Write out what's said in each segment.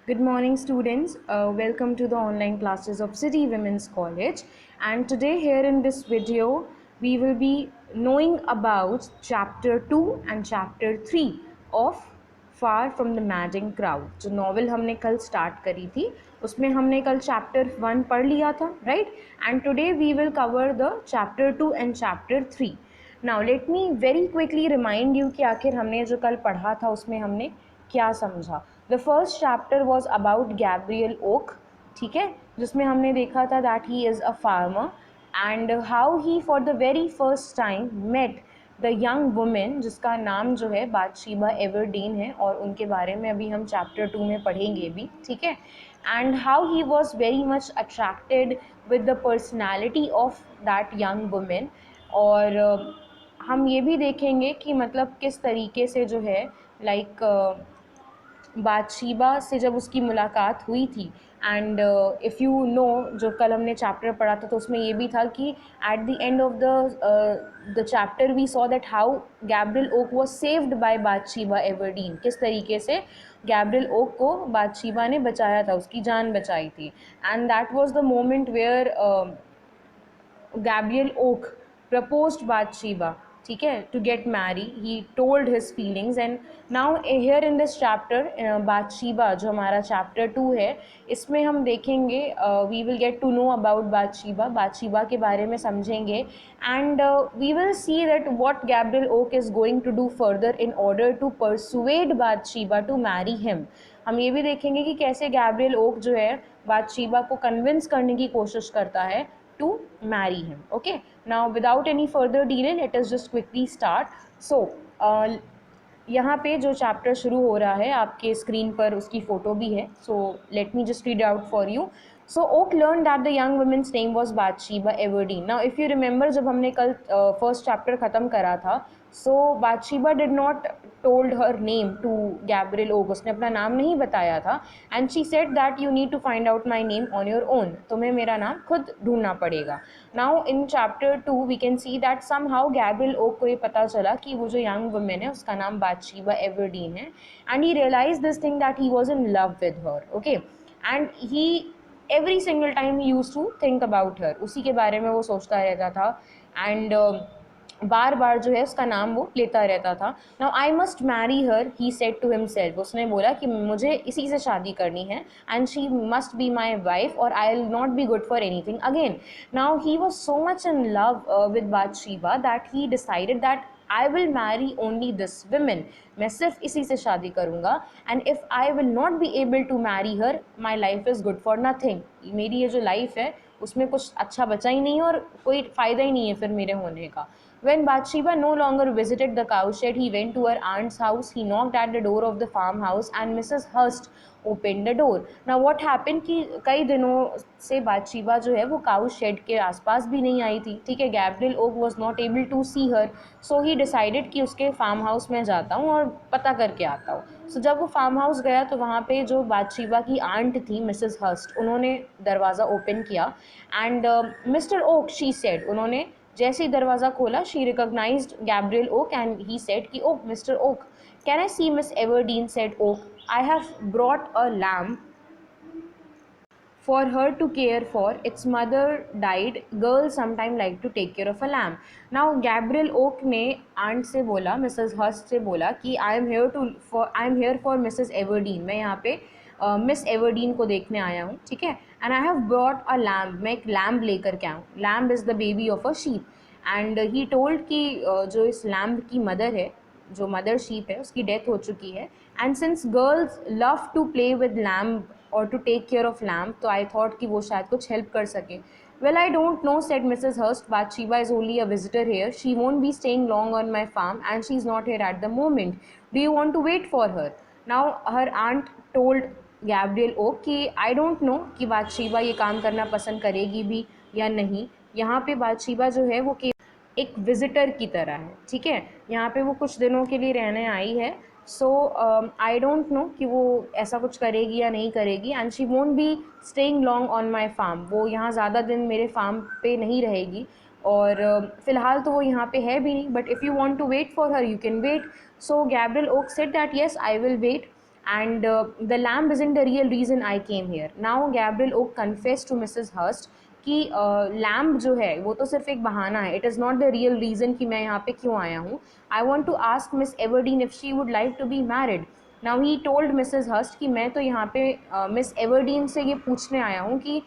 Good morning, students. Welcome to the online classes of City Women's College. And today, here in this video, we will be knowing about chapter 2 and chapter 3 of Far from the Madding Crowd. जो novel हमने कल start करी थी उसमें हमने कल chapter 1 पढ़ लिया था, right? And today we will cover the chapter 2 and chapter 3. Now let me very quickly remind you कि आखिर हमने जो कल पढ़ा था उसमें हमने क्या समझा. The first chapter was about Gabriel Oak, ठीक है, जिसमें हमने देखा था that he is a farmer and how he for the very first time met the young women जिसका नाम जो है बाथशीबा एवरडीन है, और उनके बारे में अभी हम चैप्टर 2 में पढ़ेंगे भी, ठीक है. And how he was very much attracted with the personality of that young women. और हम ये भी देखेंगे कि मतलब किस तरीके से जो है लाइक बाथशीबा से जब उसकी मुलाकात हुई थी. एंड इफ़ यू नो, जो कल हमने चैप्टर पढ़ा था तो उसमें ये भी था कि at the end of the chapter we saw that how Gabriel Oak was saved by Bathsheba Everdene. किस तरीके से गैब्रियल ओक को बाथशीबा ने बचाया था, उसकी जान बचाई थी. And that was the moment where Gabriel Oak proposed Bathsheba, ठीक है, to get married. He told his feelings and now here in this chapter Bathsheba जो हमारा chapter 2 है, इसमें हम देखेंगे we will get to know about Bathsheba के बारे में समझेंगे. And we will see that what Gabriel Oak is going to do further in order to persuade Bathsheba to marry him. हम ये भी देखेंगे कि कैसे गैब्रियल ओक जो है बाथशीबा को कन्विंस करने की कोशिश करता है to marry him. Okay, now without any further delay, let us just quickly start. So यहाँ पे जो चैप्टर शुरू हो रहा है आपके स्क्रीन पर उसकी फ़ोटो भी है. So let me just read out for you. So Oak learn that the young women's name was Bathsheba Everdene. Now if you remember, जब हमने कल फर्स्ट चैप्टर ख़त्म करा था, so Bathsheba did not told her name to Gabriel Oak. उसने अपना नाम नहीं बताया था. And she said that you need to find out my name on your own. तुम्हें मेरा नाम खुद ढूंढना पड़ेगा. Now in chapter 2 we can see that somehow Gabriel Oak को ये पता चला कि वो जो यंग वुमेन है उसका नाम बाथशीबा एवरडीन है. And he realise this thing that he was in love with her. Okay, and he every single time he use to think about her. उसी के बारे में वो सोचता रहता था. एंड बार बार जो है उसका नाम वो लेता रहता था. Now I must marry her, he said to himself. उसने बोला कि मुझे इसी से शादी करनी है and she must be my wife और I will not be good for anything again. Now he was so much in love with Bathsheba that he decided that I will marry only this women. मैं सिर्फ इसी से शादी करूँगा. And if I will not be able to marry her, my life is good for nothing. मेरी ये जो life है उसमें कुछ अच्छा बचा ही नहीं और कोई फ़ायदा ही नहीं है फिर मेरे होने का. When Bathsheba no longer visited the cowshed, he went to her aunt's house. He knocked at the door of the farmhouse and Mrs. Hurst opened the door. Now what happened कि कई दिनों से बाथशीबा जो है वो काउ शेड के आसपास भी नहीं आई थी, ठीक है. Gabriel Oak was not able to see her, so he decided कि उसके फार्म हाउस में जाता हूँ और पता करके आता हूँ. सो जब वो फार्म हाउस गया तो वहाँ पे जो बाथशीबा की आंट थी मिसेस हर्स्ट, उन्होंने दरवाज़ा ओपन किया. And Mister Oak, she said, उन्होंने जैसे ही दरवाज़ा खोला, she recognised Gabriel Oak and he said कि oh Mister Oak, can I see Miss Everdene. Said Oak, I have brought a lamp for her to care for. Its mother died. Girls sometime like to take care of a lamb. Now Gabriel Oak ने aunt से बोला, Mrs Hearst से बोला कि I am here for Mrs Aberdeen. मैं यहाँ पे miss Aberdeen को देखने आया हूँ, ठीक है. And I have brought a lamp, मैं एक लैम्प लेकर के आऊँ. Lamp is the baby of a sheep. And he told कि जो इस लैम्प की मदर है, जो मदर शीप है, उसकी डेथ हो चुकी है. And since girls love to play with lamp और to take care of lamp, तो आई थॉट कि वो शायद कुछ हेल्प कर सके. Well I don't know, said Mrs Hurst, Bathsheba is only a visitor here. She won't be staying long on my farm and she is not here at the moment. Do you want to wait for her. Now her aunt told Gabriel Oak कि I don't no कि बाथशीबा ये काम करना पसंद करेगी भी या नहीं. यहाँ पे बाथशीबा जो है वो एक विजिटर की तरह है, ठीक है. यहाँ पे वो कुछ दिनों के लिए रहने आई है. सो आई डोंट नो कि वो ऐसा कुछ करेगी या नहीं करेगी. And she won't be staying long on my farm. वो यहाँ ज़्यादा दिन मेरे फार्म पे नहीं रहेगी और फ़िलहाल तो वो यहाँ पे है भी नहीं. But if you want to wait for her, you can wait. So Gabriel Oak said that yes I will wait. and the lamb isn't the real reason I came here. Now Gabriel Oak confessed to Mrs. Hurst कि lamp जो है वो तो सिर्फ एक बहाना है, it is not the real reason कि मैं यहाँ पे क्यों आया हूँ. I want to ask Miss Everdene if she would like to be married. Now he told Mrs Hurst कि मैं तो यहाँ पे मिस एवर्डीन से ये पूछने आया हूँ कि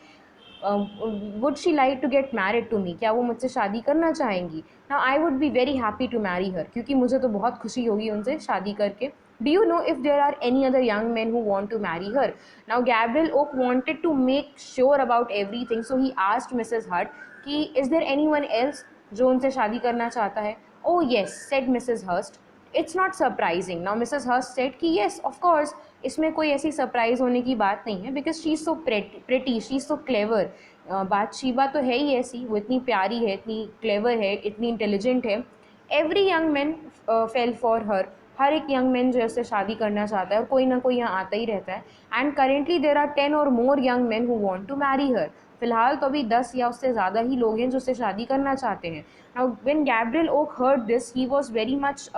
would she like to get married to me, क्या वो मुझसे शादी करना चाहेंगी. Now I would be very happy to marry her, क्योंकि मुझे तो बहुत खुशी होगी उनसे शादी करके. Do you know if there are any other young men who want to marry her? Now Gabriel Oak wanted to make sure about everything, so he asked Mrs. Hurt कि is there anyone else जो उनसे शादी करना चाहता है. Oh yes, said Mrs. Hurst. It's not surprising. Now Mrs. Hurst said कि yes, of course, इसमें कोई ऐसी सरप्राइज होने की बात नहीं है, because she is so pretty, she is so clever. बातशीबा तो है ही ऐसी, वो इतनी प्यारी है, इतनी क्लेवर है, इतनी इंटेलिजेंट है. Every young man fell for her, हर एक यंग मैन जो है उससे शादी करना चाहता है और कोई ना कोई यहाँ आता ही रहता है. And currently there are 10 or more young man who want to marry her. फिलहाल तो अभी 10 या उससे ज़्यादा ही लोग हैं जो उससे शादी करना चाहते हैं. Now when Gabriel Oak heard this, he was very much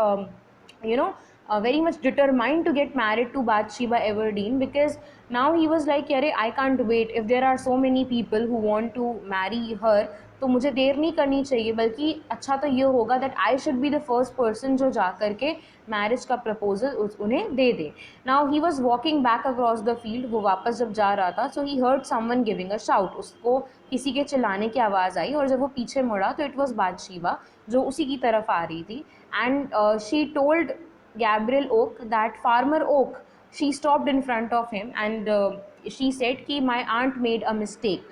very much determined to get married to Bathsheba Everdeen, because now he was like, अरे I can't wait, if there are so many people who want to marry her तो मुझे देर नहीं करनी चाहिए, बल्कि अच्छा तो ये होगा that I should be the first person जो जा करके मैरिज का प्रपोजल उन्हें दे दे. Now he was walking back across the field, वो वापस जब जा रहा था, so he heard someone giving a shout, उसको किसी के चिल्लाने की आवाज़ आई, और जब वो पीछे मुड़ा तो इट वॉज बादशीबा जो उसी की तरफ आ रही थी. And she told Gabriel Oak that Farmer Oak, she stopped in front of him and she said कि my aunt made a mistake.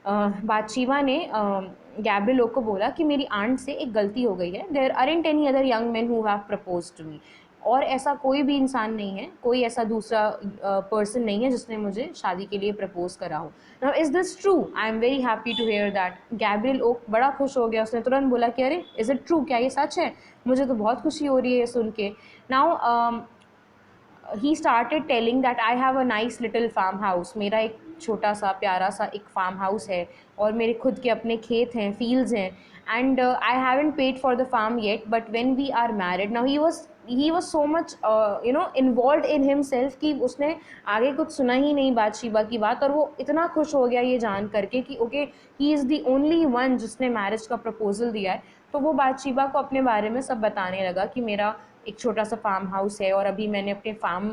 बादशीबा ने गैब्रियल ओक को बोला कि मेरी आंट से एक गलती हो गई है. There aren't any other young man who have propose to me, और ऐसा कोई भी इंसान नहीं है, कोई ऐसा दूसरा पर्सन नहीं है जिसने मुझे शादी के लिए प्रपोज करा हो. Now is this true? I am very happy to hear that. Gabriel Oak बड़ा खुश हो गया, उसने तुरंत बोला कि अरे इज़ इट ट्रू, क्या ये सच है? मुझे तो बहुत खुशी हो रही है सुन के. Now he started telling that I have a nice little farm house, मेरा एक छोटा सा प्यारा सा एक फार्म हाउस है और मेरे खुद के अपने खेत हैं, फील्ड्स हैं. And I haven't paid for the farm yet, but when we are married. Now he was so much involve in himself कि उसने आगे कुछ सुना ही नहीं बादशीबा की बात, और वो इतना खुश हो गया ये जान करके कि okay he is the only one जिसने मैरिज का प्रपोजल दिया है. तो वो बादशीबा को अपने बारे में सब बताने लगा कि मेरा एक छोटा सा फार्म हाउस है और अभी मैंने अपने फार्म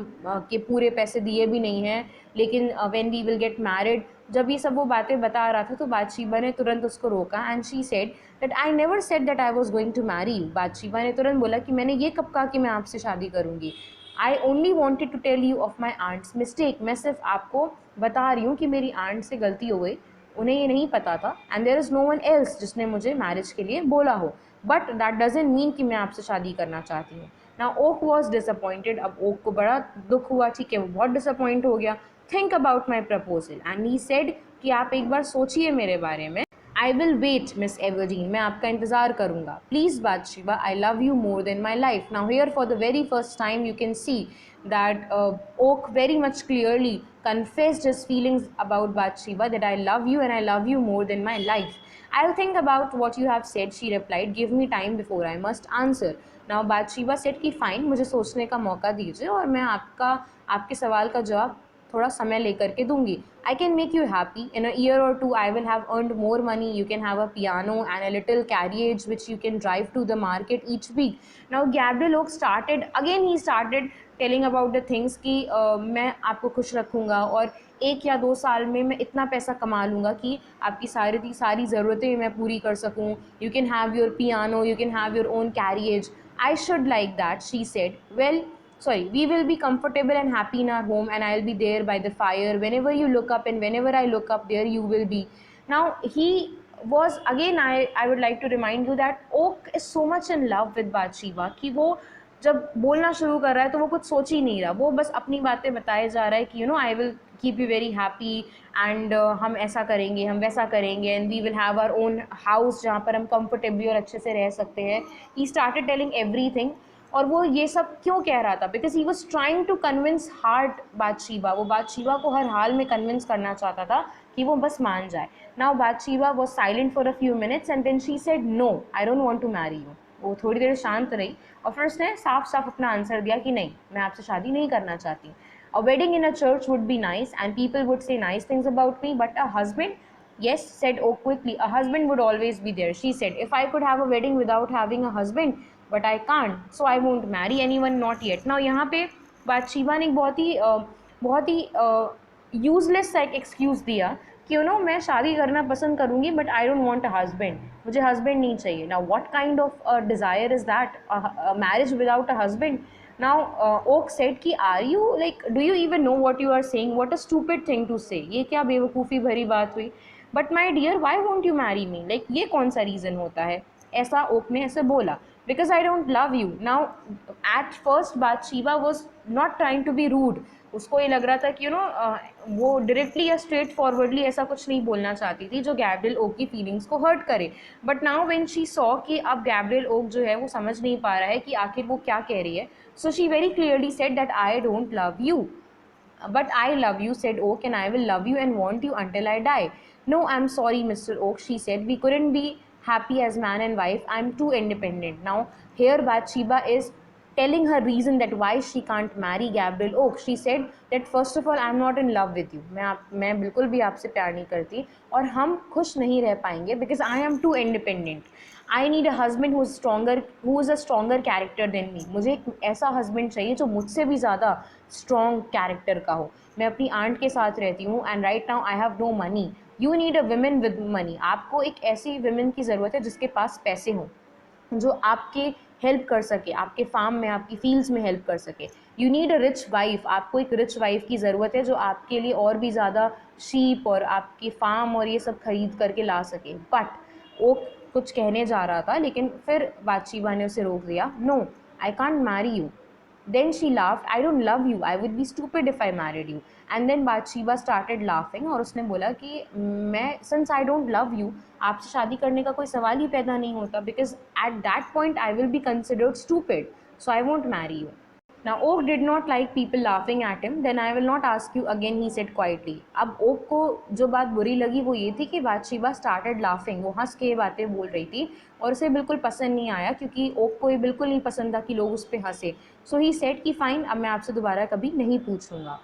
के पूरे पैसे दिए भी नहीं हैं, लेकिन when we will get married. जब ये सब वो बातें बता रहा था तो बादशीबा ने तुरंत उसको रोका. And she said that I never said that I was going to marry you. Bathsheba ने तुरंत बोला कि मैंने ये कब कहा कि मैं आपसे शादी करूँगी. I only wanted to tell you of my aunt's mistake, मैं सिर्फ आपको बता रही हूँ कि मेरी आंट से गलती हो गई, उन्हें ये नहीं पता था. And there is no one else जिसने मुझे मैरिज के लिए बोला हो, बट दैट डजेंट मीन कि मैं आपसे शादी करना चाहती हूँ. नाउ ओक वॉज डिसअपॉइंटेड, अब ओक को बड़ा दुख हुआ, ठीक है, वो बहुत डिसअपॉइंट हो गया. Think about my proposal and he said कि आप एक बार सोचिए मेरे बारे में. I will wait Miss Everdene, मैं आपका इंतज़ार करूँगा. Please Bathsheba, I love you more than my life. Now here for the very first time you can see that Oak very much clearly confessed his feelings about Bathsheba, that I love you and I love you more than my life. I'll think about what you have said, she replied. Give me time before I must answer. Now Bathsheba said कि fine, मुझे सोचने का मौका दीजिए और मैं आपके सवाल का जवाब थोड़ा समय लेकर के दूंगी. I can make you happy. In a year or two, I will have earned more money. You can have a piano and a little carriage which you can drive to the market each week. Now Gabriel Oak started telling about the things कि मैं आपको खुश रखूँगा और 1 या 2 साल में मैं इतना पैसा कमा लूँगा कि आपकी सारी ज़रूरतें मैं पूरी कर सकूँ. You can have your piano, you can have your own carriage. I should like that, she said. We will be comfortable and happy in our home and I'll be there by the fire. Whenever you look up and whenever I look up, there you will be. Now he was, again I would like to remind you that Oak is so much in love with Bathsheba कि वो जब बोलना शुरू कर रहा है तो वो कुछ सोच ही नहीं रहा, वो बस अपनी बातें बताए जा रहा है कि I will keep you very happy and हम ऐसा करेंगे, हम वैसा करेंगे, and we will have our own house जहाँ पर हम कंफर्टेबली और अच्छे से रह सकते हैं. He started telling everything. और वो ये सब क्यों कह रहा था? Because he was trying to convince heart Bathsheba. वो बादशीबा को हर हाल में कन्विंस करना चाहता था कि वो बस मान जाए. Now Bathsheba was silent for a few minutes and then she said no, I don't want to marry you. वो थोड़ी देर शांत रही और फिर उसने साफ साफ अपना आंसर दिया कि नहीं, मैं आपसे शादी नहीं करना चाहती. A wedding in a church would be nice and people would say nice things about me, but a husband, yes, said Oak quickly, a husband would always be there. She said, if I could have a wedding without having a husband, but I can't, so I won't marry anyone, not yet. Now यहाँ पे बातशीबा ने बहुत ही useless सा एक excuse दिया कि मैं शादी करना पसंद करूँगी but I don't want a husband, मुझे हस्बैंड नहीं चाहिए. Now what kind of desire is that, marriage without a husband. Now, Oak said कि are you like, do you even know what you are saying? What a stupid thing to say. ये क्या बेवकूफ़ी भरी बात हुई. But my dear, why won't you marry me? Like ये कौन सा reason होता है? ऐसा ओक ने ऐसे बोला. Because I don't love you. Now, at first बातशीबा was not trying to be rude. उसको ये लग रहा था कि वो डायरेक्टली या स्ट्रेट फॉरवर्डली ऐसा कुछ नहीं बोलना चाहती थी जो गैब्रियल ओक की फीलिंग्स को हर्ट करे. But now when she saw कि अब गैब्रियल ओक जो है वो समझ नहीं पा रहा है कि आखिर वो क्या कह रही है, so she very clearly said that I don't love you. But I love you, said Oak, and I will love you and want you until I die. No, I'm sorry, Mr. Oak, she said. We couldn't be happy as man and wife. I'm too independent. Now, here Bathsheba is telling her reason that why she can't marry Gabriel Oak. She said that first of all, I'm not in love with you. मैं बिल्कुल भी आपसे प्यार नहीं करती और हम खुश नहीं रह पाएंगे because I am too independent. I need a husband who is a stronger character than me. मुझे एक ऐसा हस्बैंड चाहिए जो मुझसे भी ज़्यादा स्ट्रॉन्ग कैरेक्टर का हो. मैं अपनी आंट के साथ रहती हूँ and right now I have no money. You need a women with money. आपको एक ऐसी वुमेन की ज़रूरत है जिसके पास पैसे हों, जो आपके हेल्प कर सके, आपके फार्म में, आपकी फील्ड्स में हेल्प कर सके. You need a rich wife. आपको एक रिच वाइफ की ज़रूरत है जो आपके लिए और भी ज़्यादा शीप और आपकी फार्म और ये सब खरीद करके ला सके. बट वो कुछ कहने जा रहा था लेकिन फिर बातशीबा ने उसे रोक दिया. No, I can't marry you. Then she laughed. I don't love you. I would be stupid if I married you. And then Bathsheba started laughing और उसने बोला कि मैं since I don't love you, आपसे शादी करने का कोई सवाल ही पैदा नहीं होता because at that point I will be considered stupid. So I won't marry you. Now Oak did not like people laughing at him. Then I will not ask you again, he said quietly. अब okay को जो बात बुरी लगी वो ये थी कि बातशीबा started laughing. वो हंस के बातें बोल रही थी और उसे बिल्कुल पसंद नहीं आया क्योंकि ओक को ये बिल्कुल नहीं पसंद था कि लोग उस पर हंसे. सो ही सेड कि फाइन, अब मैं आपसे दोबारा कभी नहीं पूछूंगा.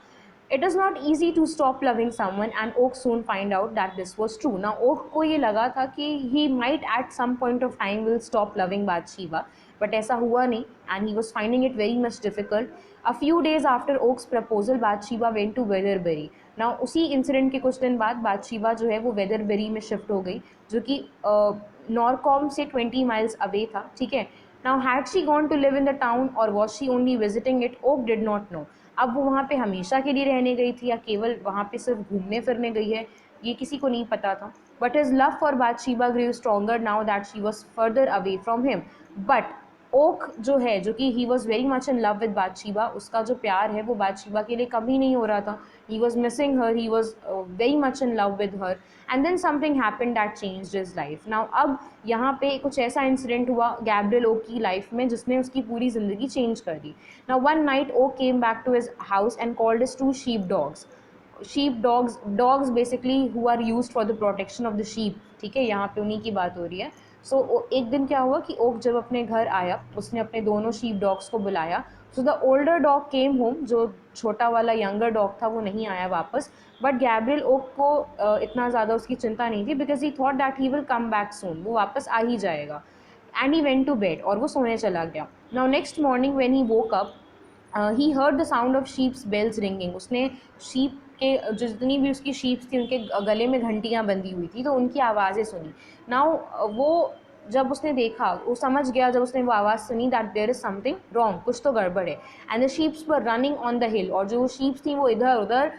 It is not easy to stop loving someone and Oak soon find out that this was true. Now Oak को ये लगा था कि he might at some point of time will stop loving Bathsheba, but ऐसा हुआ नहीं and he was finding it very much difficult. A few days after Oak's proposal, Bathsheba went to Weatherbury. Now उसी incident के कुछ दिन बाद बातशीबा जो है वो वेदरबरी में शिफ्ट हो गई जो कि नॉरकॉम से 20 miles अवे था. ठीक है. Now had she gone to live in the town or was she only visiting it? Oak did not know. अब वो वहाँ पे हमेशा के लिए रहने गई थी या केवल वहाँ पे सिर्फ घूमने फिरने गई है, ये किसी को नहीं पता था. But his love for Bathsheba grew stronger now that she was further away from him. But Oak जो है, जो कि he was very much in love with Bathsheba, उसका जो प्यार है वो बातशीबा के लिए कभी नहीं हो रहा था. He was missing her, he was very much in love with her. And then something happened that changed his life. Now अब यहाँ पे कुछ ऐसा इंसिडेंट हुआ गैब्रियल ओक की लाइफ में जिसने उसकी पूरी ज़िंदगी चेंज कर दी. Now one night Oak came back to his house and called his 2 sheep dogs. Sheep dogs basically who are used for the protection of the sheep. ठीक है, यहाँ पे उन्हीं की बात हो रही है. सो एक दिन क्या हुआ कि ओक जब अपने घर आया उसने अपने दोनों शीप डॉग्स को बुलाया. So the older dog came home. जो छोटा वाला यंगर डॉग था वो नहीं आया वापस. बट गैब्रियल ओक को इतना ज़्यादा उसकी चिंता नहीं थी because he thought that he will come back soon. वो वापस आ ही जाएगा. And he went to bed और वो सोने चला गया. Now next morning when he woke up he heard the sound of sheep's bells ringing. उसने शीप के जितनी भी उसकी शीप्स थी उनके गले में घंटियाँ बंधी हुई थी तो उनकी आवाज़ें सुनी. नाउ वो जब उसने देखा वो समझ गया, जब उसने वो आवाज़ सुनी that there is something wrong, कुछ तो गड़बड़ है. And the sheeps were running on the hill. और जो शीप्स थी वो इधर उधर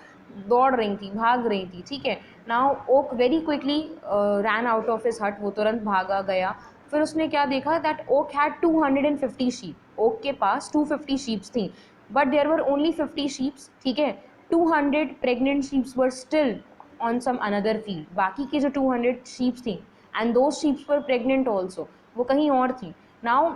दौड़ रही थी, भाग रही थी. ठीक है. Now Oak very quickly ran out of his hut. वो तुरंत भागा गया. फिर उसने क्या देखा that Oak had 250 sheep. Oak के पास 250 शीप्स थी but there were only 50 sheeps. ठीक है. 200 pregnant sheeps were still on some another field. बाकी की जो 200 शीप्स थी एंड दो शीप्स वर प्रेग्नेंट ऑल्सो, वो कहीं और थी. नाउ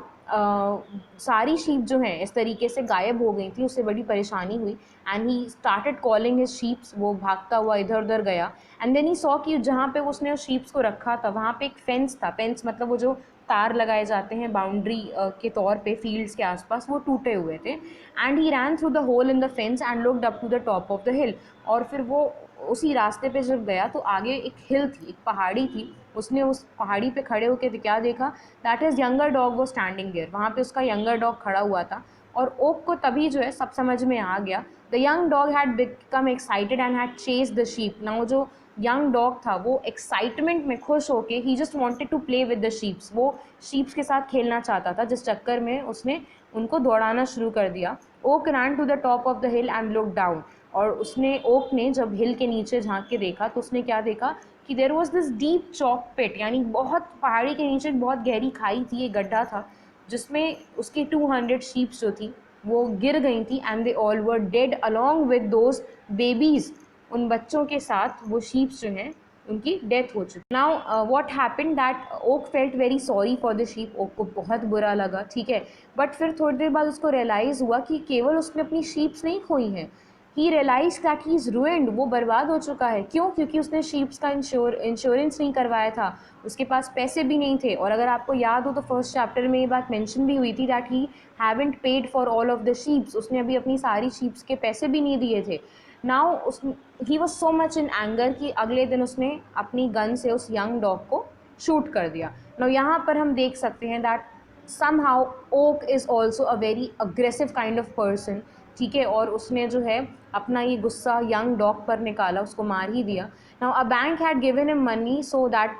सारी शीप जो हैं इस तरीके से गायब हो गई थी. उससे बड़ी परेशानी हुई and he started calling his sheeps. वो भागता हुआ इधर उधर गया एंड देन ही सॉ कि जहाँ पे उसने उस शीप्स को रखा था वहाँ पे एक फेंस था. फेंस मतलब वो जो तार लगाए जाते हैं बाउंड्री के तौर पे फील्ड्स के आसपास, वो टूटे हुए थे। And he ran through the hole in the fence and looked up to the top of the hill. और फिर वो उसी रास्ते पे जब गया तो आगे एक हिल थी, एक पहाड़ी थी, उसने उस पहाड़ी पे खड़े होकर क्या देखा, दैट इज़ यंगर डॉग वो स्टैंडिंग देयर, वहाँ पे उसका यंगर डॉग खड़ा हुआ था। और ओक को तभी जो है सब समझ में आ गया। The young dog had become excited and had chase the sheep. Now जो यंग डॉग था वो एक्साइटमेंट में खुश होके ही just wanted to play with the sheeps, वो शीप्स के साथ खेलना चाहता था, जिस चक्कर में उसने उनको दौड़ाना शुरू कर दिया। Oak ran to the top of the hill and look down. और उसने ओक ने जब हिल के नीचे झांक के देखा तो उसने क्या देखा कि there was this deep chalk pit, यानी बहुत पहाड़ी के नीचे बहुत गहरी खाई थी, एक गड्ढा था जिसमें उसकी 200 शीप्स जो थी वो गिर गई थी। And they all were dead along with those babies, उन बच्चों के साथ वो शीप्स जो हैं उनकी डेथ हो चुकी। Now what happened that Oak felt very sorry for the sheep, Oak को बहुत बुरा लगा, ठीक है। बट फिर थोड़ी देर बाद उसको रियलाइज़ हुआ कि केवल उसने अपनी शीप्स नहीं खोई हैं, he realise that he is ruined, वो बर्बाद हो चुका है। क्यों? क्योंकि उसने शीप्स का इंश्योरेंस नहीं करवाया था, उसके पास पैसे भी नहीं थे। और अगर आपको याद हो तो फर्स्ट चैप्टर में ये बात मेंशन भी हुई थी that he haven't paid for all of the sheeps, उसने अभी अपनी सारी शीप्स के पैसे भी नहीं दिए थे। नाउ उस ही was so much in anger कि अगले दिन उसने अपनी गन से उस यंग डॉग को शूट कर दिया। नाउ यहाँ पर हम देख सकते हैं that somehow Oak is also a very aggressive kind of person, ठीक है। और उसने जो है अपना ये गुस्सा यंग डॉग पर निकाला, उसको मार ही दिया। Now a bank had given him money so that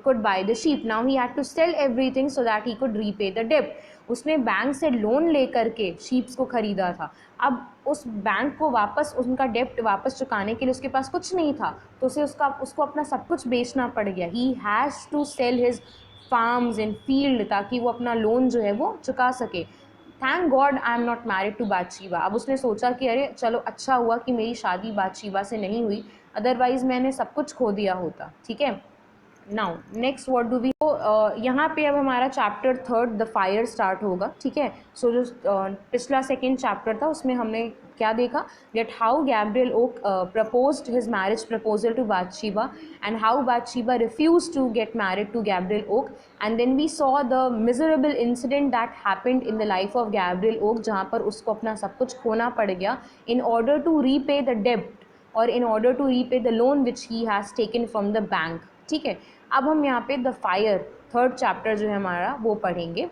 could buy the sheep. Now he had to sell everything so that he could repay the debt. उसने बैंक से लोन लेकर के शीप्स को ख़रीदा था। अब उस बैंक को वापस उनका डेप्ट वापस चुकाने के लिए उसके पास कुछ नहीं था, तो उसको अपना सब कुछ बेचना पड़ गया। He has to sell his farms and field ताकि वो अपना लोन जो है वो चुका सके। Thank God I am not married to Bathsheba. अब उसने सोचा कि अरे चलो अच्छा हुआ कि मेरी शादी बादशीबा से नहीं हुई, अदरवाइज़ मैंने सब कुछ खो दिया होता, ठीक है। Now next what do we, यहाँ पे अब हमारा चैप्टर 3 द फायर स्टार्ट होगा, ठीक है। सो जो पिछला सेकेंड चैप्टर था उसमें हमने क्या देखा, that how Gabriel Oak proposed his marriage proposal to Bathsheba and how Bathsheba refuse to get married to Gabriel Oak. And then we saw the miserable incident that happened in the life of Gabriel Oak, जहाँ पर उसको अपना सब कुछ खोना पड़ गया in order to repay the डेब्ट और in order to repay the loan which he has taken from the bank, ठीक है। अब हम यहाँ पे द फायर थर्ड चैप्टर जो है हमारा वो पढ़ेंगे।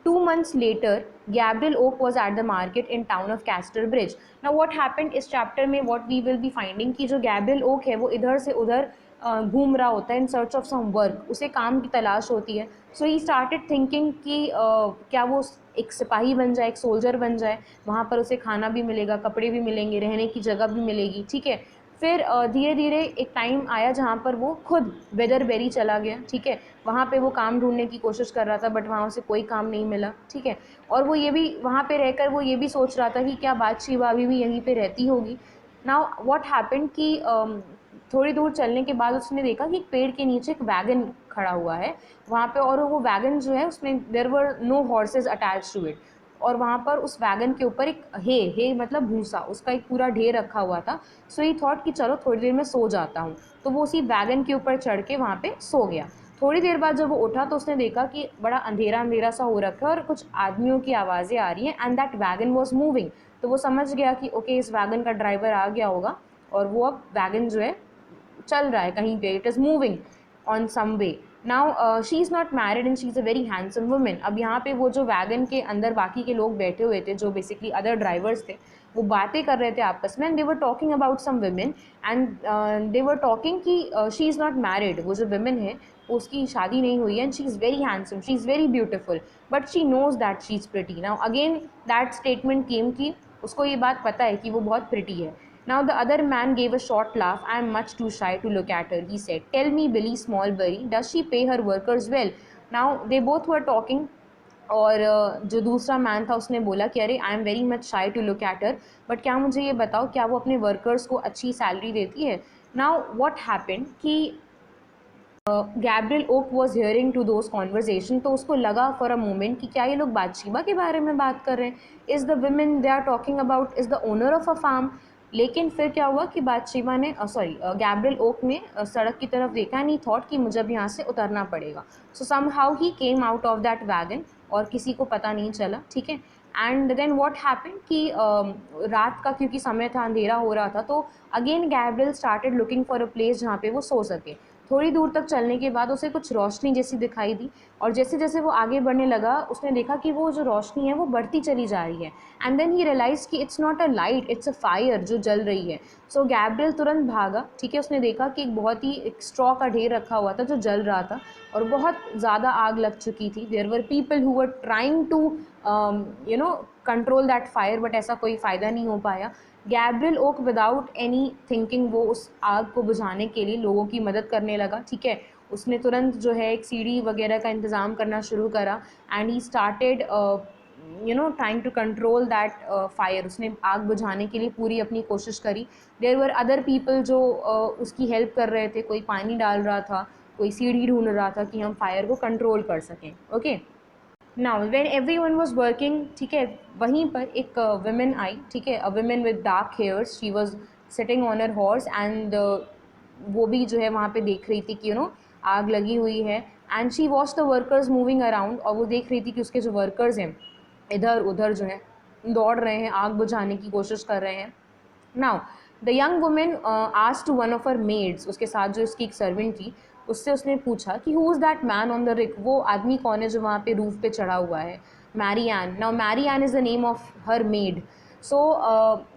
2 months later Gabriel Oak was at the market in town of Casterbridge. Now what happened, इस चैप्टर में what we will be finding कि जो गैब्रियल ओक है वो इधर से उधर घूम रहा होता है in search of some work, उसे काम की तलाश होती है। सो ही स्टार्टेड थिंकिंग कि क्या वो एक सिपाही बन जाए, एक सोल्जर बन जाए, वहाँ पर उसे खाना भी मिलेगा, कपड़े भी मिलेंगे, रहने की जगह भी मिलेगी, ठीक है। फिर धीरे धीरे एक टाइम आया जहाँ पर वो खुद वेदरबेरी चला गया, ठीक है। वहाँ पे वो काम ढूंढने की कोशिश कर रहा था बट वहाँ उसे कोई काम नहीं मिला, ठीक है। और वो ये भी वहाँ पे रहकर वो ये भी सोच रहा था कि क्या बादशीबा अभी भी यहीं पे रहती होगी। नाउ व्हाट हैपेंड कि थोड़ी दूर चलने के बाद उसने देखा कि एक पेड़ के नीचे एक वैगन खड़ा हुआ है वहाँ पे, और वो वैगन जो है उसमें there were no horses attach to it, और वहाँ पर उस वैगन के ऊपर एक हे मतलब भूसा, उसका एक पूरा ढेर रखा हुआ था। सो ही थॉट कि चलो थोड़ी देर में सो जाता हूँ, तो वो उसी वैगन के ऊपर चढ़ के वहाँ पे सो गया। थोड़ी देर बाद जब वो उठा तो उसने देखा कि बड़ा अंधेरा अंधेरा सा हो रखा है और कुछ आदमियों की आवाज़ें आ रही हैं and that wagon was moving. तो वो समझ गया कि ओके इस वैगन का ड्राइवर आ गया होगा और वो अब वैगन जो है चल रहा है कहीं पे, it is moving on some way. Now she is not married and she is a very handsome woman. अब यहाँ पे वो जो वैगन के अंदर बाकी के लोग बैठे हुए थे जो बेसिकली अदर ड्राइवर्स थे, वो बातें कर रहे थे आपस में and they were talking about some women and they were talking कि शी इज़ नॉट मैरिड, वो जो वुमेन है उसकी शादी नहीं हुई है and she is very handsome, she is very beautiful but she knows that she is pretty. Now again that statement came कि उसको ये बात पता है कि वो बहुत प्रिटी है। Now the other man gave a short laugh. I am much too shy to look at her, he said. Tell me, Billy Smallberry, does she pay her workers well? Now they both were talking. और जो दूसरा man था उसने बोला कि अरे I am very much shy to look at her, but क्या मुझे ये बताओ क्या वो अपने वर्कर्स को अच्छी सैलरी देती है। नाउ व्हाट हैपेंड कि Gabriel Oak was hearing to those conversation, तो उसको लगा फॉर अ मोमेंट कि क्या ये लोग बादशीबा के बारे में बात कर रहे हैं। Is the woman they are talking about is the owner of a farm, लेकिन फिर क्या हुआ कि बादशीबा ने गैब्रियल ओक ने सड़क की तरफ देखा एंड ही थॉट कि मुझे अब यहाँ से उतरना पड़ेगा. So somehow he came out of that wagon और किसी को पता नहीं चला. ठीक है. एंड देन व्हाट हैपेंड कि रात का क्योंकि समय था, अंधेरा हो रहा था, तो again Gabriel started looking for a place जहाँ पे वो सो सके. थोड़ी दूर तक चलने के बाद उसे कुछ रोशनी जैसी दिखाई दी और जैसे जैसे वो आगे बढ़ने लगा उसने देखा कि वो जो रोशनी है वो बढ़ती चली जा रही है. एंड देन ही रियलाइज कि it's not a light, it's a fire जो जल रही है. सो गैब्रियल तुरंत भागा. ठीक है. उसने देखा कि एक बहुत ही एक स्ट्रॉ का ढेर रखा हुआ था जो जल रहा था और बहुत ज़्यादा आग लग चुकी थी. There were people who were trying to control that fire, but ऐसा कोई फ़ायदा नहीं हो पाया. Gabriel Oak without any thinking वो उस आग को बुझाने के लिए लोगों की मदद करने लगा. ठीक है. उसने तुरंत जो है एक सीढ़ी वगैरह का इंतज़ाम करना शुरू करा and he started trying to control that fire. उसने आग बुझाने के लिए पूरी अपनी कोशिश करी. देयर वर अदर पीपल जो उसकी हेल्प कर रहे थे. कोई पानी डाल रहा था, कोई सीढ़ी ढूंढ रहा था कि हम फायर को कंट्रोल कर सकें. Okay. Now when everyone was working, ठीक है, वहीं पर एक वुमेन आई. ठीक है. A women with dark hairs. She was sitting on her horse and वो भी जो है वहाँ पे देख रही थी कि आग लगी हुई है. And she watch the workers moving around. और वो देख रही थी कि उसके जो वर्कर्स हैं इधर उधर जो है दौड़ रहे हैं, आग बुझाने की कोशिश कर रहे हैं. Now the young woman asked to one of her maids. उसके साथ जो उसकी एक सर्वेंट थी उससे उसने पूछा कि who is that man on the rick. वो आदमी कौन है जो वहाँ पे रूफ पे चढ़ा हुआ है. Mary Ann. Now Mary Ann is the name of her maid. So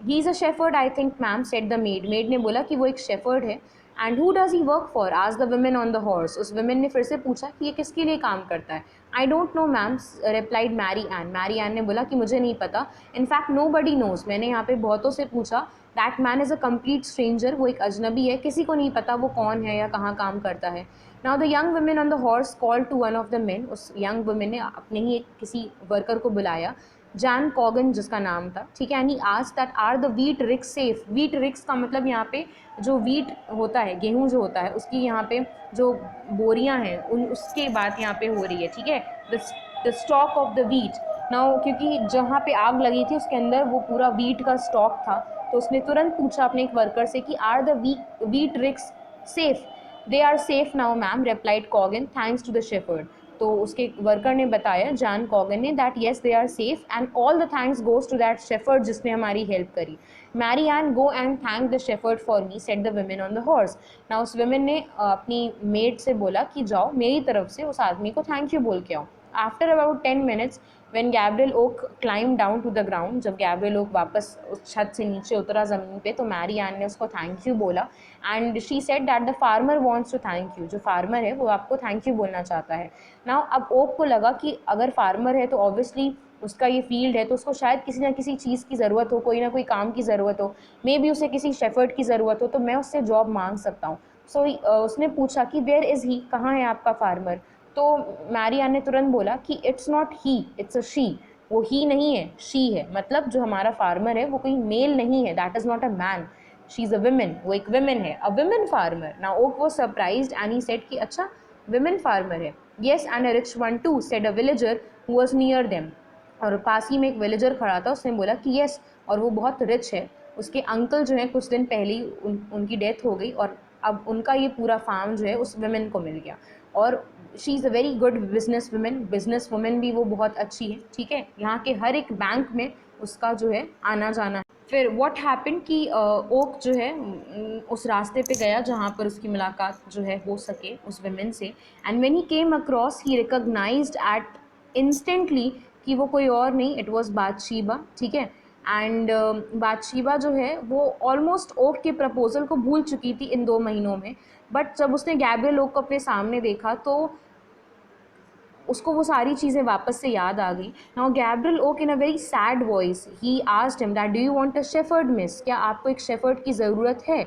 he is a shepherd I think ma'am, said the maid. Maid ने बोला कि वो एक शेफर्ड है. And who does he work for, आज the women on the horse. उस women ने फिर से पूछा कि ये किसके लिए काम करता है. I don't know ma'am, replied Mary Ann. Mary Ann ने बोला कि मुझे नहीं पता. In fact nobody knows. मैंने यहाँ पे बहुतों से पूछा. That man is a complete stranger. वो एक अजनबी है, किसी को नहीं पता वो कौन है या कहाँ काम करता है. Now the young woman on the horse call to one of the men. उस यंग वुमेन ने अपने ही एक किसी वर्कर को बुलाया, जैन कॉगन जिसका नाम था. ठीक है. And he asked that are the wheat ricks safe. Wheat ricks का मतलब यहाँ पे जो वीट होता है, गेहूँ जो होता है, उसकी यहाँ पे जो बोरियाँ हैं उन उसके बात यहाँ पे हो रही है. ठीक है. The stock of the wheat. Now क्योंकि जहाँ पे आग लगी थी उसके अंदर वो पूरा वीट का स्टॉक था, तो उसने तुरंत पूछा अपने एक वर्कर से कि are the wheat ricks safe. They are safe now ma'am, replied Coggan, thanks to the shepherd. तो उसके वर्कर ने बताया, जॉन कॉगन ने, that yes they are safe and all the thanks goes to that shepherd जिसने हमारी help करी. Mary Ann, go and thank the shepherd for me, said the women on the horse. ना उस women ने अपनी made से बोला कि जाओ मेरी तरफ से उस आदमी को थैंक यू बोल के आओ. After about 10 minutes when Gabriel Oak climbed down to the ground, जब गैब्रियल ओक वापस उस छत से नीचे उतरा ज़मीन पे, तो मैरी एन ने उसको थैंक यू बोला. And she said that the farmer wants to thank you. जो फार्मर है वो आपको थैंक यू बोलना चाहता है. नाउ अब ओक को लगा कि अगर फार्मर है तो ऑब्वियसली उसका ये फील्ड है तो उसको शायद किसी ना किसी चीज़ की ज़रूरत हो, कोई ना कोई काम की ज़रूरत हो, मे बी उसे किसी शेफर्ड की ज़रूरत हो, तो मैं उससे जॉब मांग सकता हूँ. सो उसने पूछा कि वेयर इज़ ही, कहाँ है आपका फार्मर. तो मैरी एन ने तुरंत बोला कि it's not he, it's a she. वो ही नहीं है, शी है. मतलब जो हमारा फार्मर है वो कोई मेल नहीं है, that is not a man, she is a women. वो एक वुमेन है, a women farmer. Now Oak was surprised and he said कि अच्छा वुमेन फार्मर है. Yes and a rich one too, said a villager who was near them. और पास ही में एक विलेजर खड़ा था, उसने बोला कि येस, और वो बहुत रिच है. उसके अंकल जो है कुछ दिन पहले ही उनकी डेथ हो गई और अब उनका ये पूरा फार्म जो है उस वुमेन को मिल गया. और she is a very good business women भी वो बहुत अच्छी है. ठीक है. यहाँ के हर एक बैंक में उसका जो है आना जाना है. फिर व्हाट हैपेंड कि ओक जो है उस रास्ते पे गया जहाँ पर उसकी मुलाकात जो है हो सके उस वुमेन से. And when he came across he recognized at instantly कि वो कोई और नहीं, इट वाज बादशीबा. ठीक है. एंड बादशीबा जो है वो ऑलमोस्ट ओक के प्रपोजल को भूल चुकी थी इन 2 महीनों में. बट जब उसने गैब्रियल ओक को अपने सामने देखा तो उसको वो सारी चीज़ें वापस से याद आ गई. Now Gabriel Oak in a very sad voice he asked him that do you want a shepherd miss, क्या आपको एक शेफर्ड की ज़रूरत है.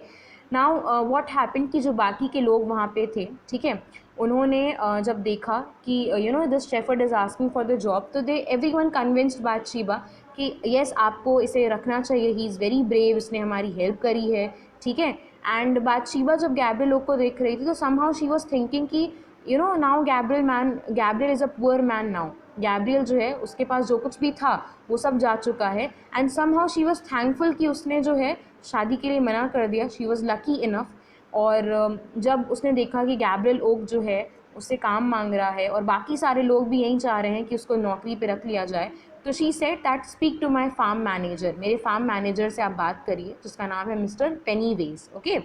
नाउ व्हाट हैपेंड कि जो बाकी के लोग वहाँ पे थे, ठीक है, उन्होंने जब देखा कि this shepherd is asking for the job, तो दे एवरीवन कन्विंस्ड बादशीबा कि येस आपको इसे रखना चाहिए, ही इज़ वेरी ब्रेव, इसने हमारी हेल्प करी है. ठीक है. एंड बादशीबा जब गैब्रियल ओक को देख रही थी तो समहाउ शी वॉज थिंकिंग कि now Gabriel is a poor man now. Gabriel जो है उसके पास जो कुछ भी था वो सब जा चुका है. And somehow she was thankful कि उसने जो है शादी के लिए मना कर दिया। She was lucky enough. और जब उसने देखा कि गैब्रियल ओक जो है उससे काम मांग रहा है और बाकी सारे लोग भी यही चाह रहे हैं कि उसको नौकरी पे रख लिया जाए, तो she said that speak to my farm manager, मेरे फार्म मैनेजर से आप बात करिए, जिसका नाम है mister Pennyways. Okay,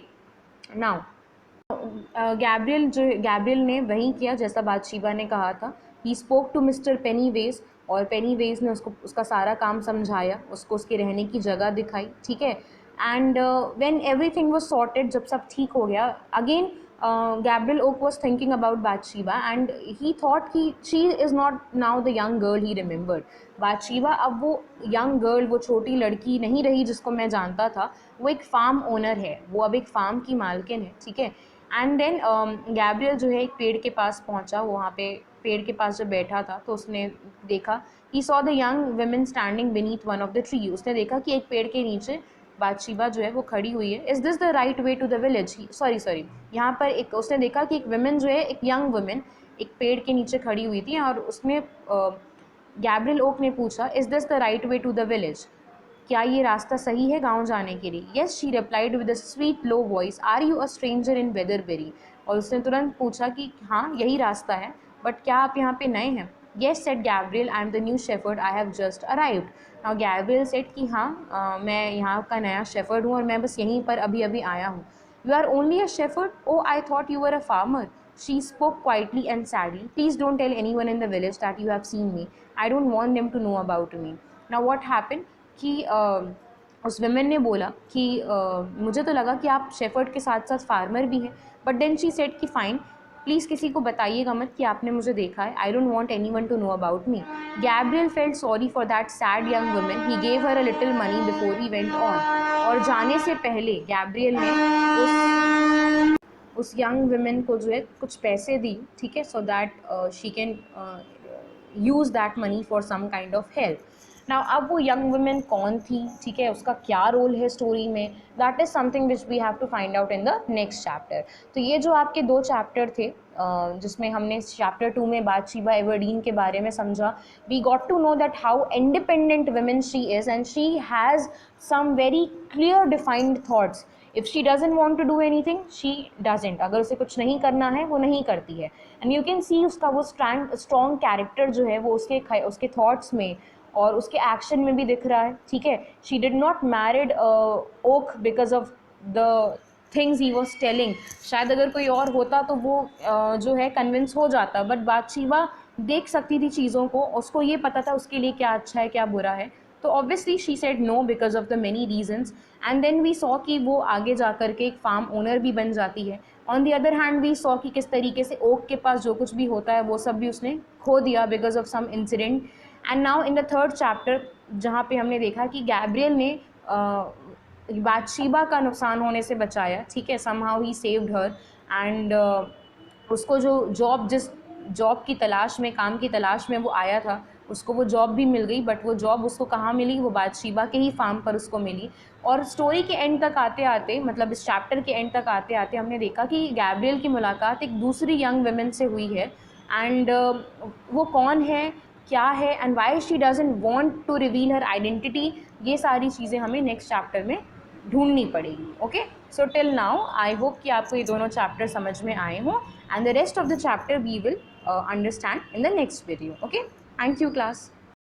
now Gabriel ने वही किया जैसा बातशीबा ने कहा था। He spoke to mister Pennyways, और पेनीवेज ने उसको उसका सारा काम समझाया, उसको उसके रहने की जगह दिखाई, ठीक है। And when everything was sorted, जब सब ठीक हो गया, again Gabriel Oak was thinking about Bathsheba and he thought कि she is not now the young girl he remembered. Bathsheba अब वो यंग गर्ल, वो छोटी लड़की नहीं रही जिसको मैं जानता था। वो एक फार्म ओनर है, वो अब एक फार्म की मालकिन है, ठीक है। एंड देन गैब्रियल जो है एक पेड़ के पास पहुंचा, वहाँ पे पेड़ के पास जब बैठा था तो उसने देखा, he saw the young women standing beneath one of the tree. उसने देखा कि एक पेड़ के नीचे बातशीबा जो है वो खड़ी हुई है। Is this the right way to the village? Sorry यहाँ पर एक उसने देखा कि एक वुमेन जो है, एक यंग वुमेन एक पेड़ के नीचे खड़ी हुई थी, और उसने गैब्रियल ओक ने पूछा, is this the right way to the village? क्या ये रास्ता सही है गांव जाने के लिए? Yes, she replied with a sweet low voice, are you a stranger in Weatherbury? और उसने तुरंत पूछा कि हाँ यही रास्ता है, बट क्या आप यहाँ पे नए हैं? Yes said Gabriel, I am the new shepherd, I have just arrived. Now Gabriel said कि हाँ मैं यहाँ का नया शेफर्ड हूँ और मैं बस यहीं पर अभी अभी आया हूँ। You are only a shepherd? Oh I thought you were a farmer. She spoke quietly and sadly. Please don't tell anyone in the village that you have seen me. I don't want them to know about me. Now what happened कि उस women ने बोला कि मुझे तो लगा कि आप शेफर्ड के साथ साथ फार्मर भी हैं, बट देन शी सेड कि फ़ाइन, प्लीज़ किसी को बताइएगा मत कि आपने मुझे देखा है। I don't want anyone to know about me. Gabriel felt sorry for that sad young woman, he gave her a little money before he went on. और जाने से पहले गैब्रियल ने उस यंग वुमेन को जो है कुछ पैसे दी, ठीक है, so that she can use that money for some kind of help. Now अब वो यंग वुमेन कौन थी, ठीक है, उसका क्या रोल है स्टोरी में, that is something which we have to find out in the next chapter. तो ये जो आपके 2 चैप्टर थे, जिसमें हमने चैप्टर 2 में बातशीबा एवर्डीन के बारे में समझा, we got to know that how independent woman she is and she has some very clear defined thoughts. If she doesn't want to do anything, she doesn't, अगर उसे कुछ नहीं करना है वो नहीं करती है। एंड यू कैन सी उसका वो स्ट्रॉन्ग कैरेक्टर जो है वो उसके थॉट्स में और उसके एक्शन में भी दिख रहा है, ठीक है। She did not married Oak because of the things he was telling. शायद अगर कोई और होता तो वो जो है कन्विंस हो जाता, बट बातशीबा देख सकती थी चीज़ों को, उसको ये पता था उसके लिए क्या अच्छा है क्या बुरा है, तो obviously she said no because of the many reasons. And then we saw कि वो आगे जा कर के एक फार्म ओनर भी बन जाती है। On the other hand we saw कि किस तरीके से ओक के पास जो कुछ भी होता है वो सब भी उसने खो दिया because of some incident. And now in the third chapter, जहाँ पे हमने देखा कि गैब्रियल ने बातशीबा का नुकसान होने से बचाया, ठीक है, somehow he saved her. And उसको जिस जॉब की तलाश में, काम की तलाश में वो आया था, उसको वो जॉब भी मिल गई, बट वो जॉब उसको कहाँ मिली? वो बातशीबा के ही फार्म पर उसको मिली। और स्टोरी के एंड तक आते आते, मतलब इस चैप्टर के एंड तक आते आते हमने देखा कि गैब्रियल की मुलाकात एक दूसरी यंग वुमेन से हुई है। एंड वो कौन है, क्या है, and why she doesn't want to reveal her identity, ये सारी चीज़ें हमें नेक्स्ट चैप्टर में ढूंढनी पड़ेगी। Okay, so till now I hope कि आपको ये दोनों चैप्टर समझ में आए हों, and the rest of the chapter we will understand in the next video. Okay, thank you class.